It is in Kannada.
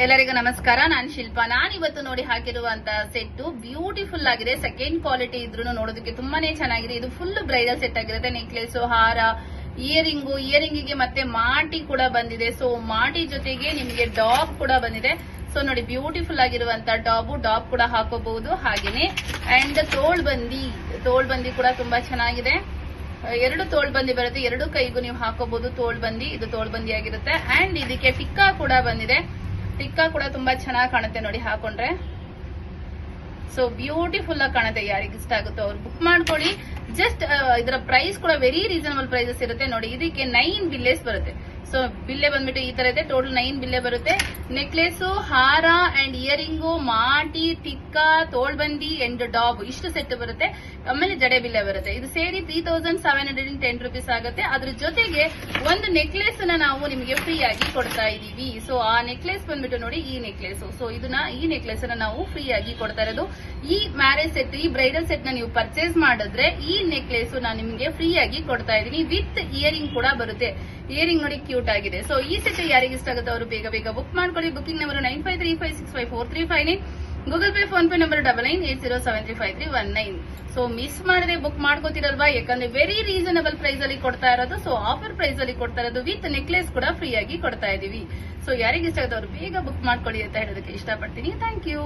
ಎಲ್ಲರಿಗೂ ನಮಸ್ಕಾರ. ನಾನು ಶಿಲ್ಪಾ. ಇವತ್ತು ನೋಡಿ ಹಾಕಿರುವಂತ ಸೆಟ್ ಬ್ಯೂಟಿಫುಲ್ ಆಗಿದೆ. ಸೆಕೆಂಡ್ ಕ್ವಾಲಿಟಿ ಇದ್ರೂ ನೋಡೋದಕ್ಕೆ ತುಂಬಾನೇ ಚೆನ್ನಾಗಿದೆ. ಇದು ಫುಲ್ ಬ್ರೈಡಲ್ ಸೆಟ್ ಆಗಿರುತ್ತೆ. ನೆಕ್ಲೆಸ್, ಹಾರ, ಇಯರಿಂಗಿಗೆ ಮತ್ತೆ ಮಾಟಿ ಕೂಡ ಬಂದಿದೆ. ಸೊ ಮಾಟಿ ಜೊತೆಗೆ ನಿಮಗೆ ಡಾಬ್ ಕೂಡ ಬಂದಿದೆ. ಸೊ ನೋಡಿ ಬ್ಯೂಟಿಫುಲ್ ಆಗಿರುವಂತ ಡಾಬ್ ಕೂಡ ಹಾಕೋಬಹುದು. ಹಾಗೇನೆ ಅಂಡ್ ತೋಳ್ಬಂದಿ ಕೂಡ ತುಂಬಾ ಚೆನ್ನಾಗಿದೆ. ಎರಡು ತೋಳ್ಬಂದಿ ಬರುತ್ತೆ. ಎರಡು ಕೈಗೂ ನೀವು ಹಾಕೋಬಹುದು ತೋಳ್ಬಂದಿ. ಇದು ತೋಳ್ಬಂದಿ ಆಗಿರುತ್ತೆ. ಅಂಡ್ ಇದಕ್ಕೆ ಟಿಕ್ಕಾ ಕೂಡ ಬಂದಿದೆ. ಟಿಕ್ಕಾ ಕೂಡ ತುಂಬಾ ಚೆನ್ನಾಗಿ ಕಾಣುತ್ತೆ ನೋಡಿ ಹಾಕೊಂಡ್ರೆ. ಸೊ ಬ್ಯೂಟಿಫುಲ್ ಆಗಿ ಕಾಣುತ್ತೆ. ಯಾರಿಗೆ ಇಷ್ಟ ಆಗುತ್ತೋ ಅವ್ರು ಬುಕ್ ಮಾಡ್ಕೊಳ್ಳಿ. ಜಸ್ಟ್ ಇದರ ಪ್ರೈಸ್ ಕೂಡ ವೆರಿ ರೀಸನಬಲ್ ಪ್ರೈಸಸ್ ಇರುತ್ತೆ ನೋಡಿ. ಇದಕ್ಕೆ 9 ಬಿಲ್ಲೆಸ್ ಬರುತ್ತೆ. ಸೊ ಬಿಲ್ಲೆ ಬಂದ್ಬಿಟ್ಟು ಈ ತರ ಇದೆ. ಟೋಟಲ್ 9 ಬಿಲ್ಲೆ ಬರುತ್ತೆ. ನೆಕ್ಲೆಸ್, ಹಾರ ಅಂಡ್ ಇಯರಿಂಗು, ಮಾಟಿ, ಟಿಕ್ಕಾ, ತೋಳ್ಬಂದಿ ಅಂಡ್ ಡಾಬ್ ಇಷ್ಟು ಸೆಟ್ ಬರುತ್ತೆ. ಆಮೇಲೆ ಜಡೆ ಬಿಲ್ಲೆ ಬರುತ್ತೆ. ಇದು ಸೇರಿ 3710 ರೂಪೀಸ್ ಆಗುತ್ತೆ. ಅದ್ರ ಜೊತೆಗೆ ಒಂದು ನೆಕ್ಲೆಸ್ ನಾವು ನಿಮಗೆ ಫ್ರೀ ಆಗಿ ಕೊಡ್ತಾ ಇದೀವಿ. ಸೊ ಆ ನೆಕ್ಲೆಸ್ ಬಂದ್ಬಿಟ್ಟು ನೋಡಿ ಈ ನೆಕ್ಲೆಸ್. ಸೊ ಈ ನೆಕ್ಲೆಸ್ ನಾವು ಫ್ರೀ ಆಗಿ ಕೊಡ್ತಾ ಇರೋದು. ಈ ಮ್ಯಾರೇಜ್ ಸೆಟ್, ಈ ಬ್ರೈಡಲ್ ಸೆಟ್ ನ ನೀವು ಪರ್ಚೇಸ್ ಮಾಡಿದ್ರೆ ಈ ನೆಕ್ಲೆಸ್ ನಾನು ನಿಮಗೆ ಫ್ರೀ ಆಗಿ ಕೊಡ್ತಾ ಇದೀನಿ. ವಿತ್ ಇಯರಿಂಗ್ ಕೂಡ ಬರುತ್ತೆ. ಇಯರಿಂಗ್ ನೋಡಿ ಕ್ಯೂಟ್ ಆಗಿದೆ. ಸೊ ಈ ಸೆಟ್ ಯಾರಿಗೆ ಇಷ್ಟ ಆಗುತ್ತೆ ಅವರು ಬೇಗ ಬುಕ್ ಮಾಡ್ಕೊಳ್ಳಿ. Booking number 9535654359. Google pay, phone pay number 9980735319. So miss ಮಾಡದೆ ಬುಕ್ ಮಾಡ್ಕೋತಿರಲ್ವಾ, ಯಾಕಂದ್ರೆ ವೆರಿ ರೀಸನಬಲ್ ಪ್ರೈಸ್ ಅಲ್ಲಿ ಕೊಡ್ತಾ ಇರೋದು. ಸೊ ಆಫರ್ ಪ್ರೈಸ್ ಅಲ್ಲಿ ಕೊಡ್ತಾ ಇರೋದು. ವಿತ್ ನೆಕ್ಲೆಸ್ ಕೂಡ ಫ್ರೀ ಆಗಿ ಕೊಡ್ತಾ ಇದೀವಿ. ಸೊ ಯಾರಿಗೆ ಇಷ್ಟ ಆಗುತ್ತೆ ಅವರು ಬೇಗ ಬುಕ್ ಮಾಡ್ಕೊಳ್ಳಿ ಅಂತ ಹೇಳೋದಕ್ಕೆ ಇಷ್ಟಪಡ್ತೀನಿ. Thank you.